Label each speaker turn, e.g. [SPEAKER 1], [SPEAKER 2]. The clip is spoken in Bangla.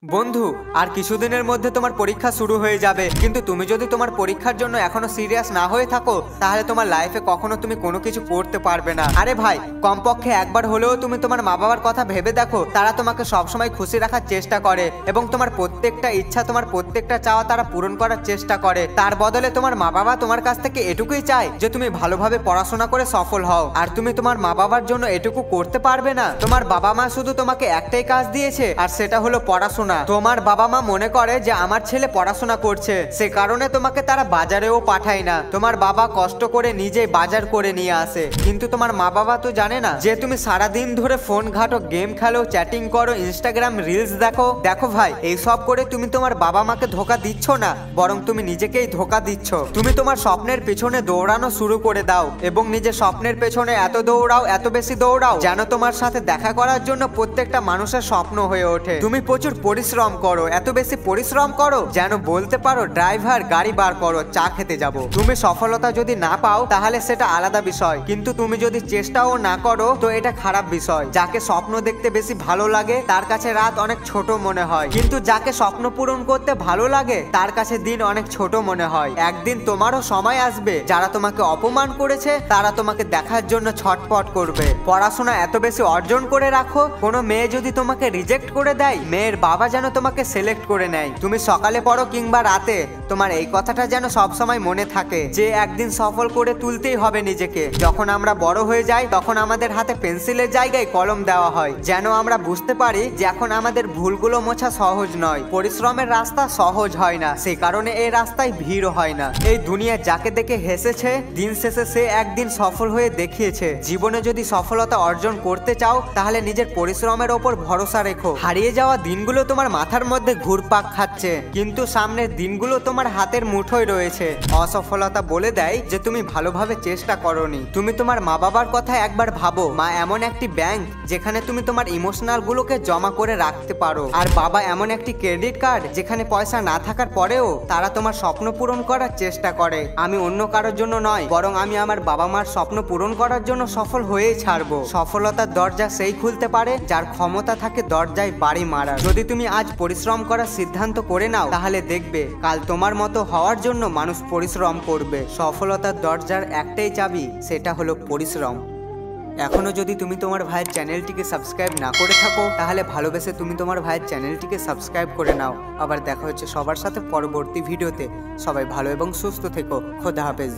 [SPEAKER 1] বন্ধু, আর কিছুদিনের মধ্যে তোমার পরীক্ষা শুরু হয়ে যাবে, কিন্তু তুমি যদি তোমার পরীক্ষার জন্য এখনো সিরিয়াস না হয়ে থাকো তাহলে তোমার লাইফে কখনো তুমি কোনো কিছু করতে পারবে না। আরে ভাই, কমপক্ষে একবার হলেও তুমি তোমার মা বাবার কথা ভেবে দেখো। তারা তোমাকে সবসময় খুশি রাখার চেষ্টা করে এবং তোমার প্রত্যেকটা ইচ্ছা, তোমার প্রত্যেকটা চাওয়া তারা পূরণ করার চেষ্টা করে। তার বদলে তোমার মা বাবা তোমার কাছ থেকে এটুকুই চায় যে তুমি ভালোভাবে পড়াশোনা করে সফল হও। আর তুমি তোমার মা বাবার জন্য এটুকু করতে পারবে না। তোমার বাবা মা শুধু তোমাকে একটাই কাজ দিয়েছে, আর সেটা হলো পড়াশোনা। তোমার বাবা মা মনে করে যে আমার ছেলে পড়াশোনা করছে, সে কারণে তোমাকে তারা বাজারেও পাঠায় না। তোমার বাবা কষ্ট করে নিজেই বাজার করে নিয়ে আসে, কিন্তু তোমার মা বাবা তো জানে না যে তুমি সারাদিন ধরে ফোন ঘাটো, গেম খেলো, চ্যাটিং করো, ইনস্টাগ্রাম রিলস দেখো। দেখো ভাই, এইসব করে তুমি তোমার বাবা মাকে ধোকা দিচ্ছ না, বরং তুমি নিজেকেই ধোকা দিচ্ছ। তুমি তোমার স্বপ্নের পেছনে দৌড়ানো শুরু করে দাও এবং নিজের স্বপ্নের পেছনে এত দৌড়াও, এত বেশি দৌড়াও যেন তোমার সাথে দেখা করার জন্য প্রত্যেকটা মানুষের স্বপ্ন হয়ে ওঠে। তুমি প্রচুর পরিশ্রম করো, এত বেশি পরিশ্রম করো যেন বলতে পারো ড্রাইভার গাড়ি বার করো, চা খেতে যাব। তুমি সফলতা যদি না পাও তাহলে সেটা আলাদা বিষয়, কিন্তু তুমি যদি চেষ্টাও না করো তো এটা খারাপ বিষয়। যাকে স্বপ্ন দেখতে বেশি ভালো লাগে তার কাছে রাত অনেক ছোট মনে হয়, কিন্তু যাকে স্বপ্ন পূরণ করতে ভালো লাগে তার কাছে দিন অনেক ছোট মনে হয়। একদিন তোমারও সময় আসবে যারা তোমাকে অপমান করেছে তারা তোমাকে দেখার জন্য ছটফট করবে। পড়াশোনা এত বেশি অর্জন করে রাখো, কোনো মেয়ে যদি তোমাকে রিজেক্ট করে দেয়, মেয়ের বাবা যেন তোমাকে সিলেক্ট করে নেয়। তুমি সকালে পড়ো কিংবা রাতে, তোমার এই কথাটা যেন সবসময় মনে থাকে যে একদিন সফল করে তুলতেই হবে নিজেকে। যখন আমরা বড় হয়ে যাই তখন আমাদের হাতে পেন্সিলের জায়গায় কলম দেওয়া হয়, যেন আমরা বুঝতে পারি যে এখন আমাদের ভুলগুলো মোছা সহজ নয়। পরিশ্রমের রাস্তা সহজ হয় না, সেই কারণে এই রাস্তায় ভিড় হয় না। এই দুনিয়া যাকে দেখে হেসেছে, দিন শেষে সে একদিন সফল হয়ে দেখিয়েছে। জীবনে যদি সফলতা অর্জন করতে চাও তাহলে নিজের পরিশ্রমের ওপর ভরসা রেখো। হারিয়ে যাওয়া দিনগুলো তোমার মাথার মধ্যে ঘুরপাক খাচ্ছে, কিন্তু সামনের দিনগুলো তোমার হাতের মুঠোয় রয়েছে। অসফলতা বলে দেয় যে তুমি ভালোভাবে চেষ্টা করোনি। তুমি তোমার মা বাবার কথা একবার ভাবো। মা এমন একটি ব্যাংক যেখানে তুমি তোমার ইমোশনাল গুলোকে জমা করে রাখতে পারো, আর বাবা এমন একটি ক্রেডিট কার্ড যেখানে পয়সা না থাকার পরেও তারা তোমার স্বপ্ন পূরণ করার চেষ্টা করে। আমি অন্য কারোর জন্য নয়, বরং আমি আমার বাবা মার স্বপ্ন পূরণ করার জন্য সফল হয়েই ছাড়বো। সফলতার দরজা সেই খুলতে পারে যার ক্ষমতা থাকে দরজায় বাড়ি মারার। যদি তুমি আজ পরিশ্রম করার সিদ্ধান্ত করে নাও তাহলে দেখবে কাল তোমার মতো হওয়ার জন্য মানুষ পরিশ্রম করবে। সফলতার দরজার একটাই চাবি, সেটা হলো পরিশ্রম। এখনো যদি তুমি তোমার ভাইয়ের চ্যানেলটিকে সাবস্ক্রাইব না করে থাকো তাহলে ভালোবেসে তুমি তোমার ভাইয়ের চ্যানেলটিকে সাবস্ক্রাইব করে নাও। আবার দেখা হচ্ছে সবার সাথে পরবর্তী ভিডিওতে। সবাই ভালো এবং সুস্থ থেকো। খোদা হাফেজ।